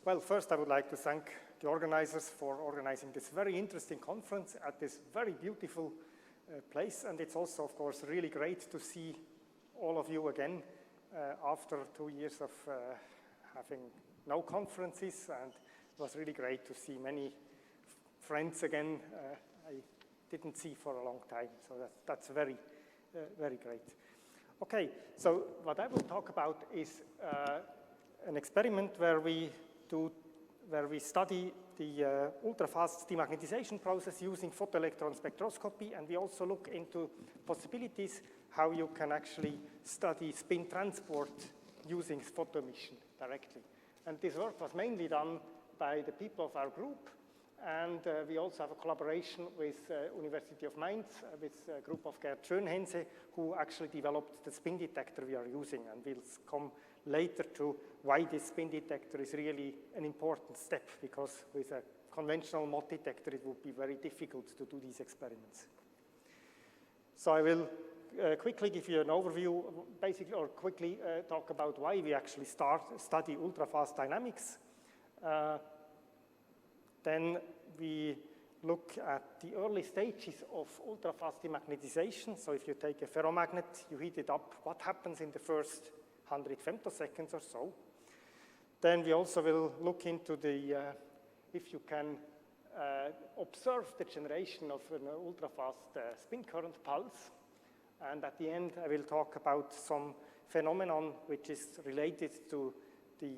Well, first I would like to thank the organizers for organizing this very interesting conference at this very beautiful place. And it's also, of course, really great to see all of you again after 2 years of having no conferences. And it was really great to see many friends again I didn't see for a long time. So that's very, very great. Okay, so what I will talk about is an experiment where we study the ultra-fast demagnetization process using photoelectron spectroscopy, and we also look into possibilities how you can actually study spin transport using photoemission directly. And this work was mainly done by the people of our group, and we also have a collaboration with University of Mainz, with a group of Gerd Schönhense, who actually developed the spin detector we are using, and we'll come later to why this spin detector is really an important step, because with a conventional Mott detector, it would be very difficult to do these experiments. So I will quickly give you an overview, basically, or quickly talk about why we actually study ultra-fast dynamics. Then we look at the early stages of ultra-fast demagnetization. So if you take a ferromagnet, you heat it up, what happens in the first 100 femtoseconds or so. Then we also will look into the, if you can observe the generation of an ultra-fast spin current pulse. And at the end, I will talk about some phenomenon which is related to the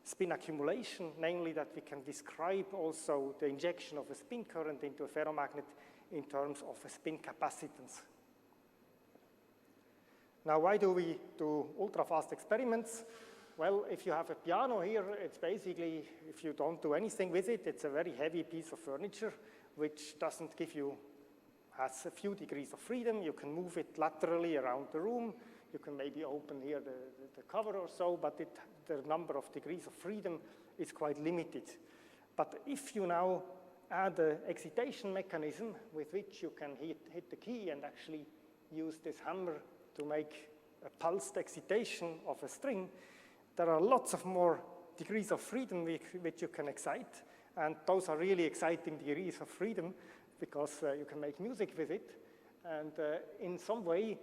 spin accumulation, namely that we can describe also the injection of a spin current into a ferromagnet in terms of a spin capacitance. Now, why do we do ultra-fast experiments? Well, if you have a piano here, it's basically, if you don't do anything with it, it's a very heavy piece of furniture, which doesn't give you, has a few degrees of freedom. You can move it laterally around the room. You can maybe open here the cover or so, but the number of degrees of freedom is quite limited. But if you now add an excitation mechanism with which you can hit the key and actually use this hammer to make a pulsed excitation of a string, there are lots of more degrees of freedom which you can excite. And those are really exciting degrees of freedom because you can make music with it. And in some way,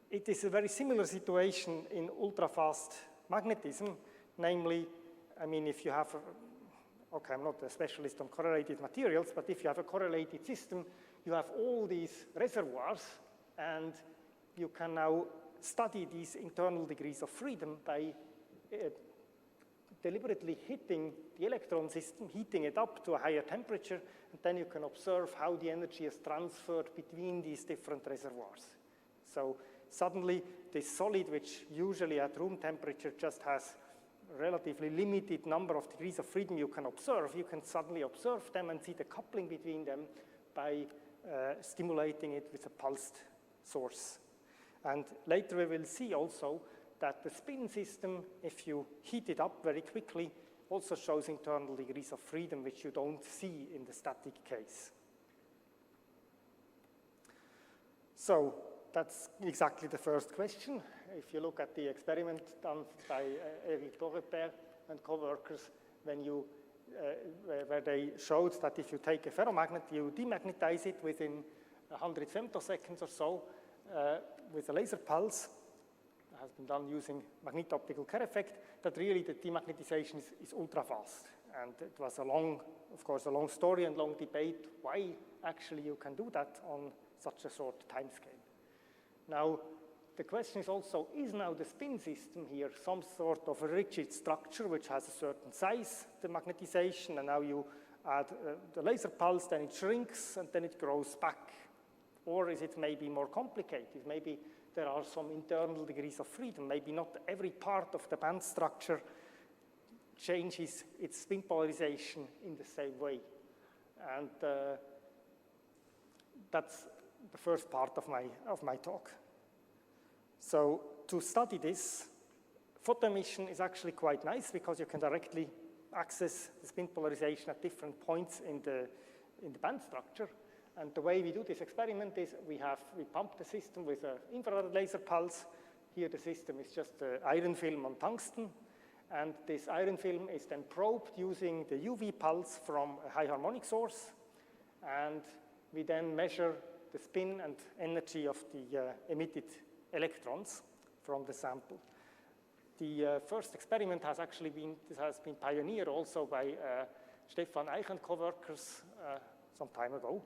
it is a very similar situation in ultra-fast magnetism. Namely, I mean, if you have, okay, I'm not a specialist on correlated materials, but if you have a correlated system, you have all these reservoirs, and you can now study these internal degrees of freedom by deliberately hitting the electron system, heating it up to a higher temperature, and then you can observe how the energy is transferred between these different reservoirs. So suddenly, this solid, which usually at room temperature just has a relatively limited number of degrees of freedom you can observe, you can suddenly observe them and see the coupling between them by stimulating it with a pulsed source. And later we will see also that the spin system, if you heat it up very quickly, also shows internal degrees of freedom, which you don't see in the static case. So that's exactly the first question. If you look at the experiment done by Eric Dorepère and co-workers, where they showed that if you take a ferromagnet, you demagnetize it within 100 femtoseconds or so with a laser pulse. It has been done using magneto-optical Kerr effect, that really the demagnetization is ultra-fast. And it was of course, a long story and long debate why actually you can do that on such a short time scale. Now, the question is also, is now the spin system here some sort of a rigid structure which has a certain size, the magnetization, and now you add the laser pulse, then it shrinks, and then it grows back? Or is it maybe more complicated? Maybe there are some internal degrees of freedom. Maybe not every part of the band structure changes its spin polarization in the same way. And that's the first part of my talk. So to study this, photoemission is actually quite nice because you can directly access the spin polarization at different points in the band structure. And the way we do this experiment is we pump the system with an infrared laser pulse. Here the system is just iron film on tungsten. And this iron film is then probed using the UV pulse from a high harmonic source. And we then measure the spin and energy of the emitted electrons from the sample. The first experiment has actually been pioneered also by Stefan Eich and co-workers some time ago.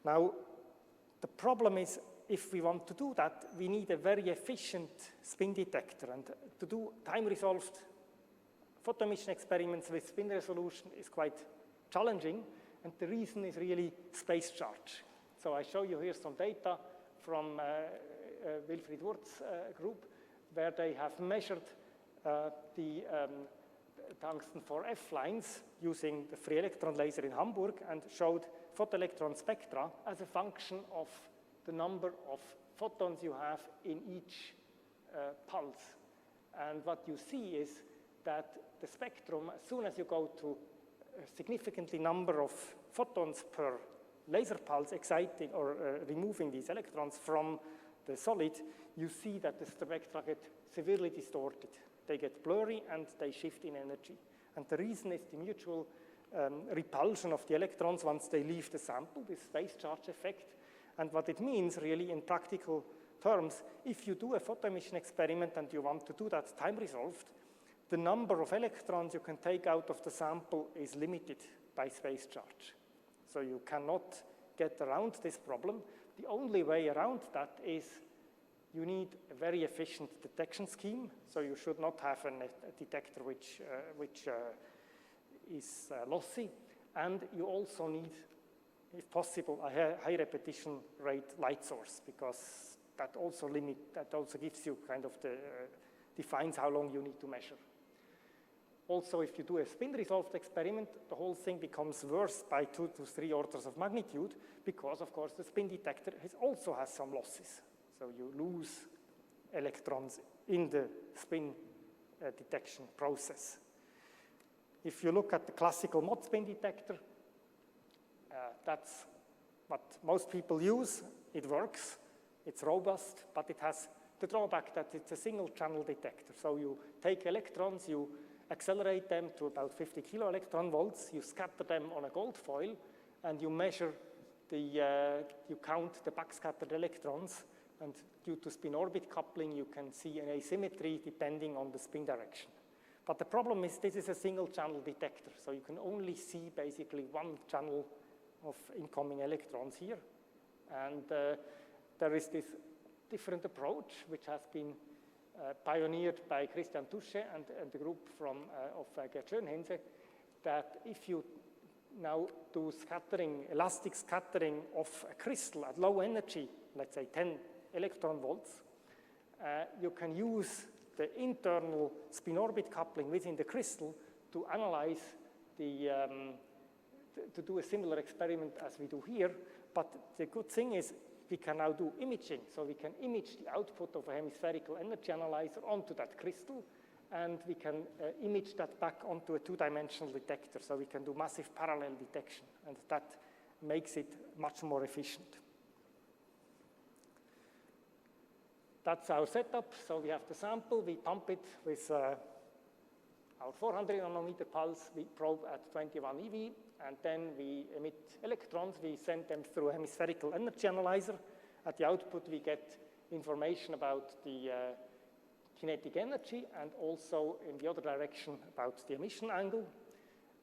Now, the problem is, if we want to do that, we need a very efficient spin detector. And to do time-resolved photoemission experiments with spin resolution is quite challenging. And the reason is really space charge. So I show you here some data from Wilfried Wurtz's group, where they have measured the tungsten 4F lines using the free electron laser in Hamburg and showed photoelectron spectra as a function of the number of photons you have in each pulse. And what you see is that the spectrum, as soon as you go to a significantly number of photons per laser pulse exciting or removing these electrons from the solid, you see that the spectra get severely distorted. They get blurry and they shift in energy. And the reason is the mutual repulsion of the electrons once they leave the sample, this space charge effect. And what it means really in practical terms, if you do a photoemission experiment and you want to do that time resolved, the number of electrons you can take out of the sample is limited by space charge. So you cannot get around this problem. The only way around that is you need a very efficient detection scheme. So you should not have a detector which is lossy. And you also need, if possible, a high repetition rate light source, because that also gives you kind of defines how long you need to measure. Also, if you do a spin-resolved experiment, the whole thing becomes worse by 2 to 3 orders of magnitude, because, of course, the spin detector also has some losses. So you lose electrons in the spin detection process. If you look at the classical mod spin detector, that's what most people use. It works, it's robust, but it has the drawback that it's a single channel detector. So you take electrons, you accelerate them to about 50 kilo electron volts, you scatter them on a gold foil, and you measure you count the backscattered electrons, and due to spin orbit coupling, you can see an asymmetry depending on the spin direction. But the problem is this is a single channel detector, so you can only see basically one channel of incoming electrons here. And there is this different approach which has been pioneered by Christian Touchet and the group of Gerd Schönhense, that if you now do scattering, elastic scattering of a crystal at low energy, let's say 10 electron volts, you can use the internal spin orbit coupling within the crystal to analyze to do a similar experiment as we do here. But the good thing is we can now do imaging. So we can image the output of a hemispherical energy analyzer onto that crystal, and we can image that back onto a two-dimensional detector. So we can do massive parallel detection, and that makes it much more efficient. That's our setup. So we have the sample, we pump it with our 400 nanometer pulse, we probe at 21 eV, and then we emit electrons, we send them through a hemispherical energy analyzer. At the output, we get information about the kinetic energy and also in the other direction about the emission angle.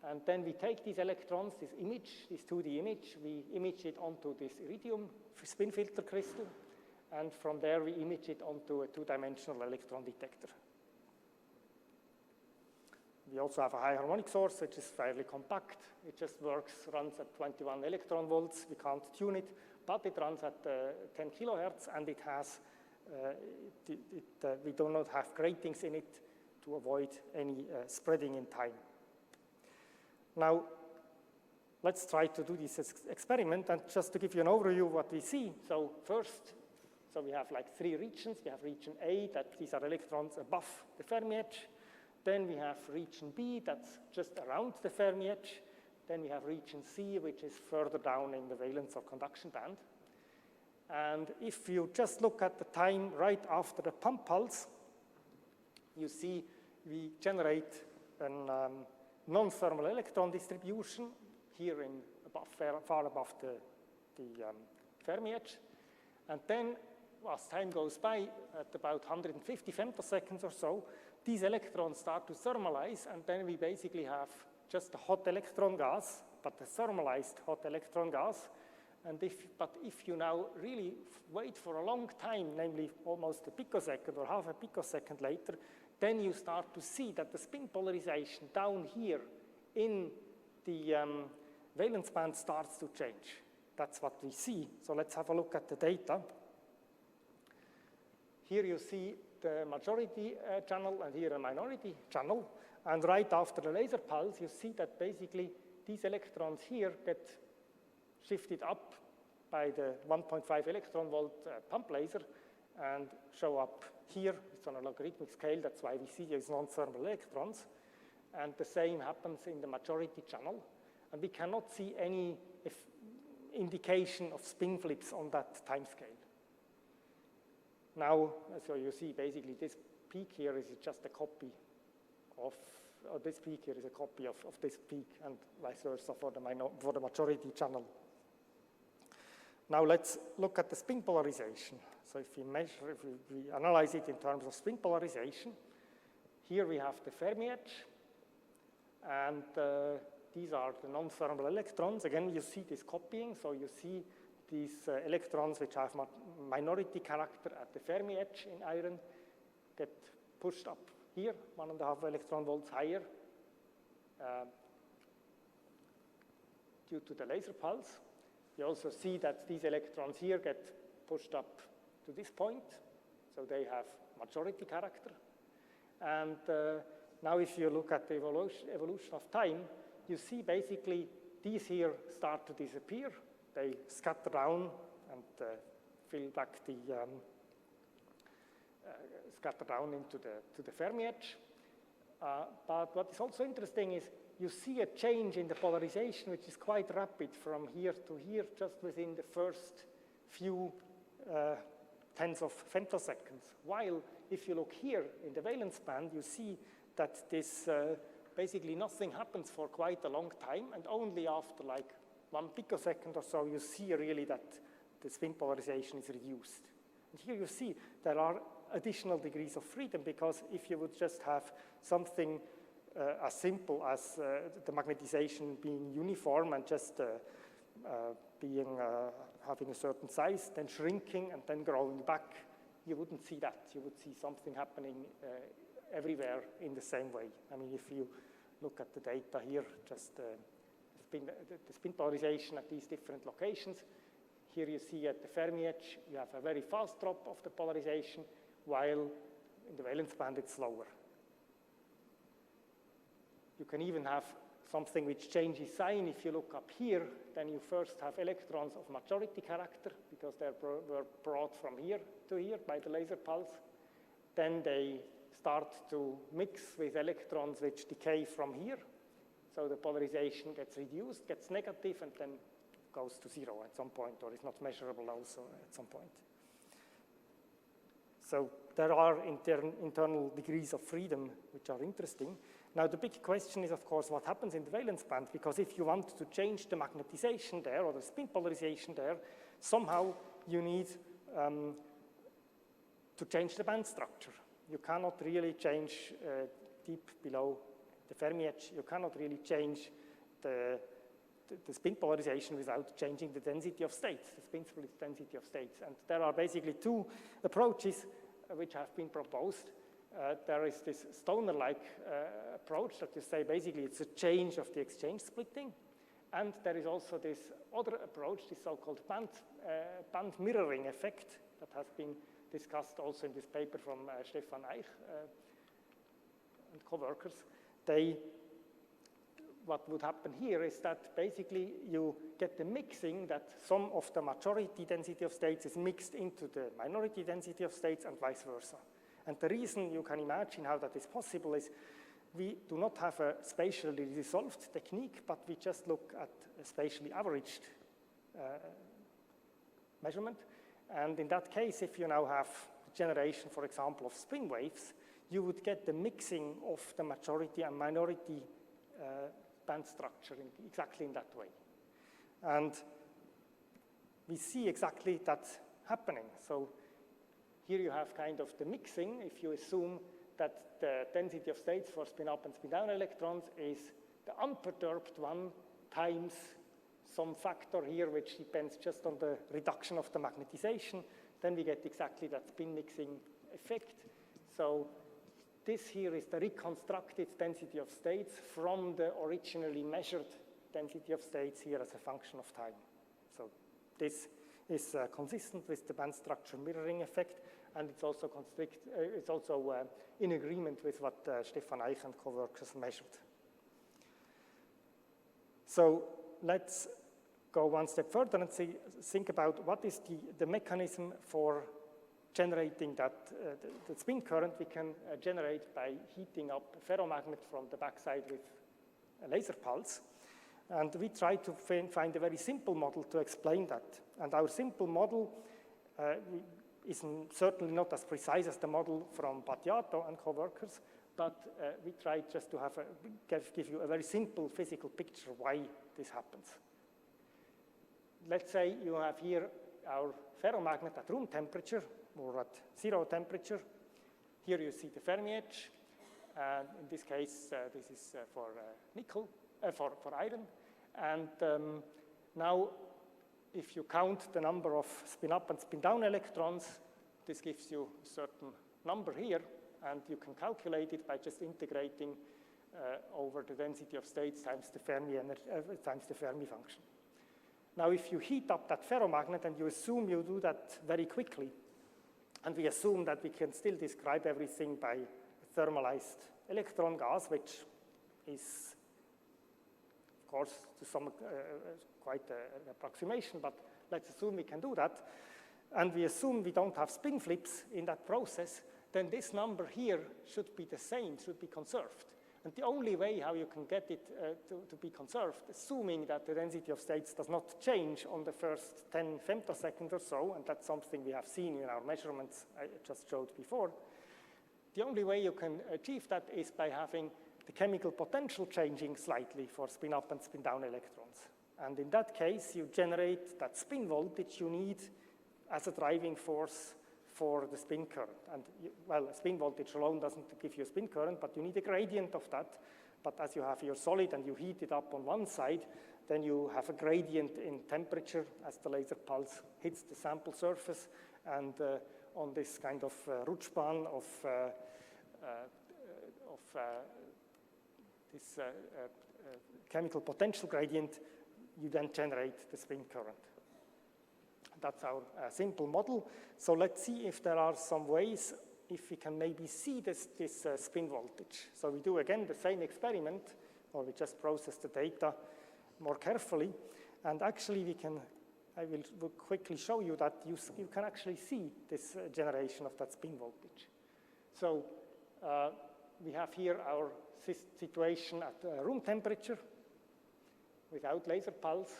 And then we take these electrons, this 2D image, we image it onto this iridium spin filter crystal, and from there we image it onto a two-dimensional electron detector. We also have a high harmonic source, which is fairly compact. It just runs at 21 electron volts. We can't tune it, but it runs at 10 kilohertz, and it has, we do not have gratings in it to avoid any spreading in time. Now, let's try to do this experiment, and just to give you an overview of what we see. So first, we have like 3 regions. We have region A, these are electrons above the Fermi edge. Then we have region B, that's just around the Fermi edge. Then we have region C, which is further down in the valence or conduction band. And if you just look at the time right after the pump pulse, you see we generate a non-thermal electron distribution here in far above the Fermi edge. And then, as time goes by, at about 150 femtoseconds or so, these electrons start to thermalize, and then we basically have just a hot electron gas, but a thermalized hot electron gas. And but if you now really wait for a long time, namely almost a picosecond or half a picosecond later, then you start to see that the spin polarization down here in the valence band starts to change. That's what we see. So let's have a look at the data. Here you see the majority channel and here a minority channel. And right after the laser pulse, you see that basically these electrons here get shifted up by the 1.5 electron volt pump laser and show up here. It's on a logarithmic scale. That's why we see these non-thermal electrons. And the same happens in the majority channel. And we cannot see any indication of spin flips on that time scale. Now, so you see basically this peak here is just a copy of, or this peak here is a copy of this peak, and vice versa for the majority channel. Now let's look at the spin polarization. So if we analyze it in terms of spin polarization, here we have the Fermi edge, and these are the non-thermal electrons. Again, you see this copying, so you see these electrons which have minority character at the Fermi edge in iron get pushed up here, 1.5 electron volts higher due to the laser pulse. You also see that these electrons here get pushed up to this point, so they have majority character. And now if you look at the evolution of time, you see basically these here start to disappear. They scatter down and fill back the, scatter down into the Fermi edge. But what is also interesting is you see a change in the polarization which is quite rapid from here to here just within the first few tens of femtoseconds. While if you look here in the valence band, you see that this basically nothing happens for quite a long time, and only after like 1 picosecond or so you see really that the spin polarization is reduced. And here you see there are additional degrees of freedom, because if you would just have something as simple as the magnetization being uniform and just having a certain size, then shrinking and then growing back, you wouldn't see that. You would see something happening everywhere in the same way. I mean, if you look at the data here, just the spin polarization at these different locations. Here you see at the Fermi edge, you have a very fast drop of the polarization, while in the valence band it's slower. You can even have something which changes sign. If you look up here, then you first have electrons of majority character, because they were brought from here to here by the laser pulse. Then they start to mix with electrons which decay from here. So the polarization gets reduced, gets negative, and then goes to 0 at some point, or is not measurable also at some point. So there are internal degrees of freedom which are interesting. Now the big question is, of course, what happens in the valence band, because if you want to change the magnetization there or the spin polarization there, somehow you need to change the band structure. You cannot really change deep below the Fermi edge. You cannot really change the spin polarization without changing the density of states, the spin split density of states. And there are basically two approaches which have been proposed. There is this Stoner-like approach that you say basically it's a change of the exchange splitting. And there is also this other approach, this so-called band mirroring effect that has been discussed also in this paper from Stefan Eich and co-workers. What would happen here is that basically you get the mixing, that some of the majority density of states is mixed into the minority density of states and vice versa. And the reason you can imagine how that is possible is we do not have a spatially resolved technique, but we just look at a spatially averaged measurement. And in that case, if you now have generation, for example, of spin waves, you would get the mixing of the majority and minority band structure exactly in that way. And we see exactly that happening. So here you have kind of the mixing. If you assume that the density of states for spin up and spin down electrons is the unperturbed one times some factor here which depends just on the reduction of the magnetization, then we get exactly that spin mixing effect. So this here is the reconstructed density of states from the originally measured density of states here as a function of time. So this is consistent with the band structure mirroring effect, and it's also in agreement with what Stefan Eich and co-workers measured. So let's go one step further and think about what is the mechanism for generating that the spin current we can generate by heating up a ferromagnet from the backside with a laser pulse. And we try to find a very simple model to explain that. And our simple model is certainly not as precise as the model from Battiato and co-workers, but we try just to have give you a very simple physical picture why this happens. Let's say you have here our ferromagnet at room temperature or at zero temperature. Here you see the Fermi edge. In this case, this is for nickel, for iron. And now, if you count the number of spin up and spin down electrons, this gives you a certain number here, and you can calculate it by just integrating over the density of states times the Fermi function. Now, if you heat up that ferromagnet, and you assume you do that very quickly, and we assume that we can still describe everything by thermalized electron gas, which is, of course, to some quite an approximation, but let's assume we can do that, and we assume we don't have spin flips in that process, then this number here should be the same, should be conserved. And the only way how you can get it to be conserved, assuming that the density of states does not change on the first 10 femtoseconds or so, and that's something we have seen in our measurements I just showed before, the only way you can achieve that is by having the chemical potential changing slightly for spin up and spin down electrons. And in that case, you generate that spin voltage you need as a driving force for the spin current. And well, a spin voltage alone doesn't give you a spin current, but you need a gradient of that. But as you have your solid and you heat it up on one side, then you have a gradient in temperature as the laser pulse hits the sample surface. And on this kind of Rutschbahn of this chemical potential gradient, you then generate the spin current. That's our simple model. So let's see if there are some ways, if we can maybe see this spin voltage. So we do again the same experiment, or we just process the data more carefully. And actually I will quickly show you that you can actually see this generation of that spin voltage. So we have here our situation at room temperature without laser pulse.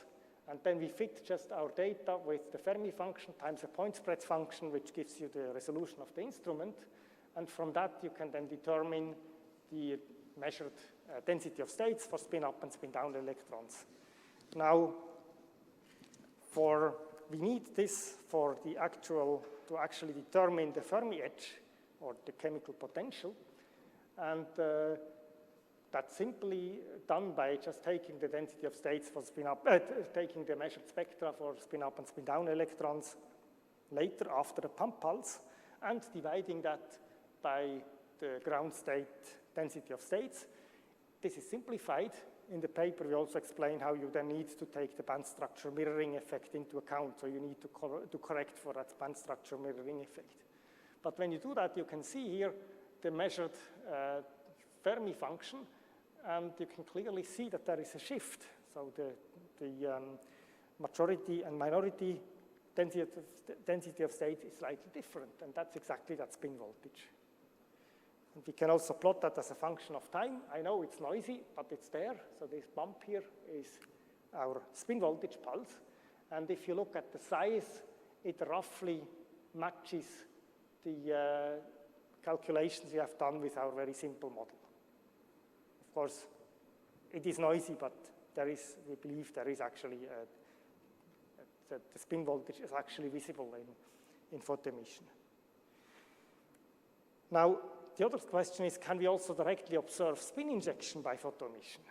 And then we fit just our data with the Fermi function times a point spread function, which gives you the resolution of the instrument. And from that, you can then determine the measured density of states for spin up and spin down electrons. Now, we need this for the to actually determine the Fermi edge, or the chemical potential. And that's simply done by just taking the density of states for spin up, taking the measured spectra for spin up and spin down electrons later after the pump pulse, and dividing that by the ground state density of states. This is simplified. In the paper, we also explain how you then need to take the band structure mirroring effect into account. So you need to correct for that band structure mirroring effect. But when you do that, you can see here the measured Fermi function, and you can clearly see that there is a shift. So the majority and minority density of states is slightly different, and that's exactly that spin voltage. And we can also plot that as a function of time. I know it's noisy, but it's there. So this bump here is our spin voltage pulse. And if you look at the size, it roughly matches the calculations we have done with our very simple model. Of course, it is noisy, but we believe there is actually, the spin voltage is actually visible in photoemission. Now, the other question is, can we also directly observe spin injection by photoemission?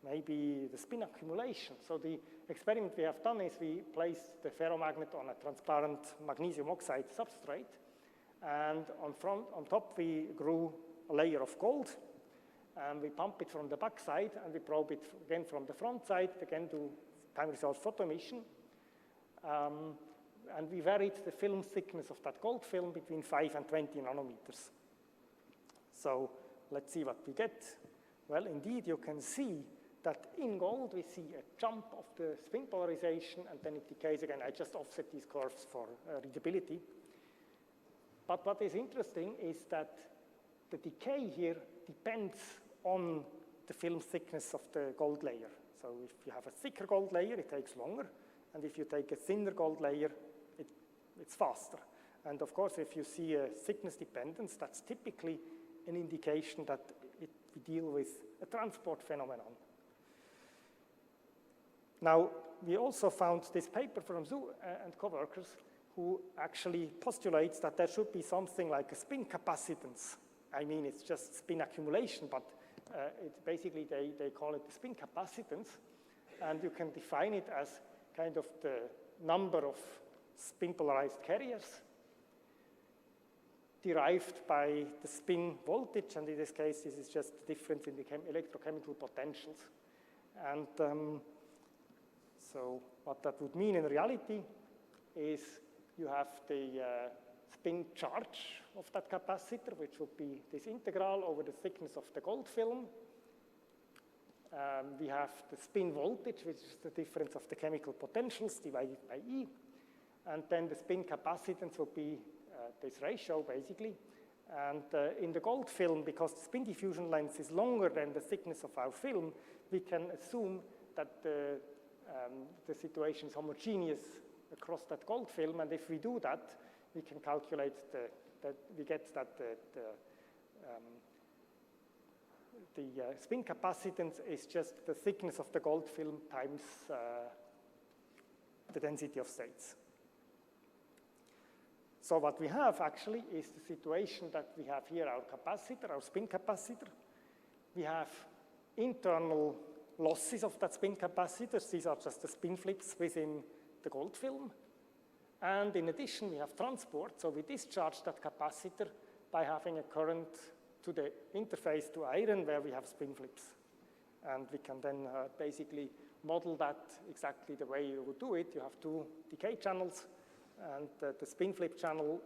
Maybe the spin accumulation. So the experiment we have done is we placed the ferromagnet on a transparent magnesium oxide substrate, and on top we grew a layer of gold, and we pump it from the back side, and we probe it again from the front side, again do time resolved photoemission. And we varied the film thickness of that gold film between 5 and 20 nanometers. So let's see what we get. Well, indeed, you can see that in gold we see a jump of the spin polarization, and then it decays again. I just offset these curves for readability. But what is interesting is that the decay here depends on the film thickness of the gold layer. So if you have a thicker gold layer, it takes longer. And if you take a thinner gold layer, it's faster. And of course, if you see a thickness dependence, that's typically an indication that we deal with a transport phenomenon. Now, we also found this paper from Zhu and co-workers who actually postulates that there should be something like a spin capacitance. I mean, it's just spin accumulation, but basically they call it the spin capacitance. And you can define it as kind of the number of spin polarized carriers derived by the spin voltage, and in this case, this is just the difference in the electrochemical potentials. And so what that would mean in reality is you have the spin charge of that capacitor, which would be this integral over the thickness of the gold film. We have the spin voltage, which is the difference of the chemical potentials divided by E. And then the spin capacitance would be this ratio, basically. And in the gold film, because the spin diffusion length is longer than the thickness of our film, we can assume that the situation is homogeneous across that gold film. And if we do that, we can calculate that we get that the spin capacitance is just the thickness of the gold film times the density of states. So what we have actually is the situation that we have here our capacitor, our spin capacitor. We have internal losses of that spin capacitor. These are just the spin flips within the gold film. And in addition, we have transport. So we discharge that capacitor by having a current to the interface to iron where we have spin flips. And we can then basically model that exactly the way you would do it. You have two decay channels, and the spin flip channel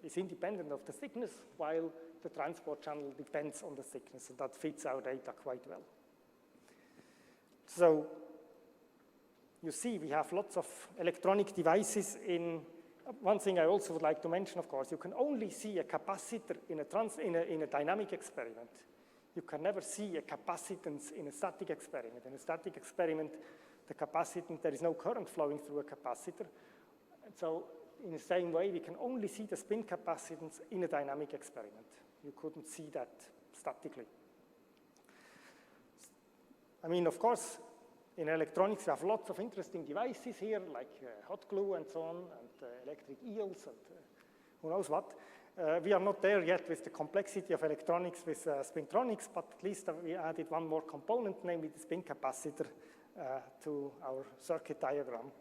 is independent of the thickness, while the transport channel depends on the thickness, and that fits our data quite well. So you see we have lots of electronic devices in. One thing I also would like to mention, of course, you can only see a capacitor in a dynamic experiment. You can never see a capacitance in a static experiment. In a static experiment, the capacitance, there is no current flowing through a capacitor. And so in the same way, we can only see the spin capacitance in a dynamic experiment. You couldn't see that statically. I mean, of course, in electronics, we have lots of interesting devices here, like hot glue and so on, and electric eels, and who knows what. We are not there yet with the complexity of electronics with spintronics, but at least we added one more component, namely the spin capacitor, to our circuit diagram.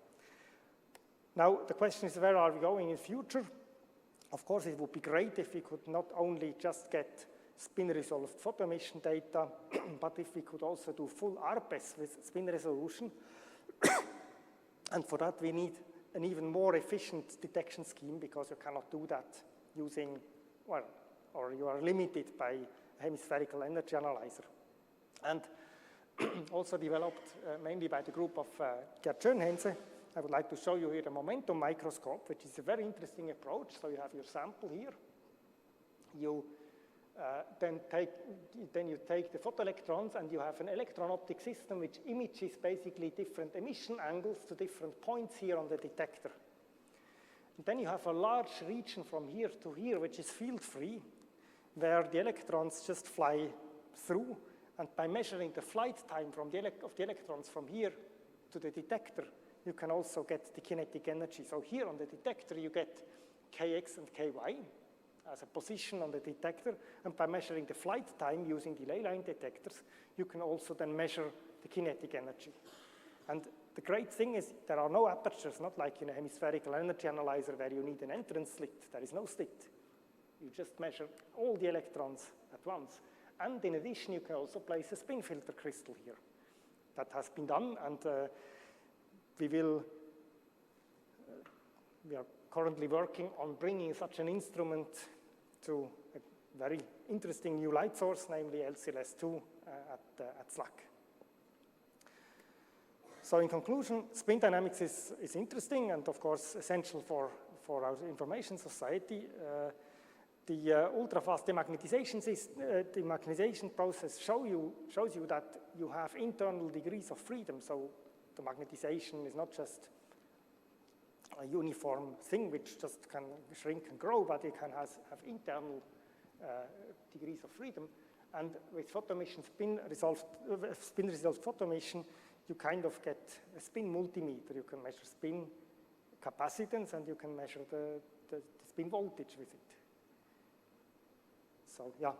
Now, the question is, where are we going in the future? Of course, it would be great if we could not only just get spin-resolved photoemission data, but if we could also do full ARPES with spin resolution. And for that, we need an even more efficient detection scheme, because you cannot do that using, well, or you are limited by a hemispherical energy analyzer. And also developed mainly by the group of Gerd Schönhense. I would like to show you here the momentum microscope, which is a very interesting approach. So you have your sample here. You then you take the photoelectrons, and you have an electron-optic system which images basically different emission angles to different points here on the detector. And then you have a large region from here to here, which is field-free. where the electrons just fly through, and by measuring the flight time of the electrons from here to the detector, you can also get the kinetic energy. So here on the detector, you get kx and ky as a position on the detector, and by measuring the flight time using delay line detectors, you can also then measure the kinetic energy. And the great thing is there are no apertures, not like in a hemispherical energy analyzer where you need an entrance slit. There is no slit. You just measure all the electrons at once. And in addition, you can also place a spin filter crystal here. That has been done, and we are currently working on bringing such an instrument to a very interesting new light source, namely LCLS2 at SLAC. So in conclusion, spin dynamics is interesting and of course essential for our information society. The ultra-fast demagnetization process shows you that you have internal degrees of freedom. So the magnetization is not just a uniform thing which just can shrink and grow, but it can have internal degrees of freedom. And with photoemission spin resolved photoemission, you kind of get a spin multimeter. You can measure spin capacitance and you can measure the spin voltage with it. So yeah.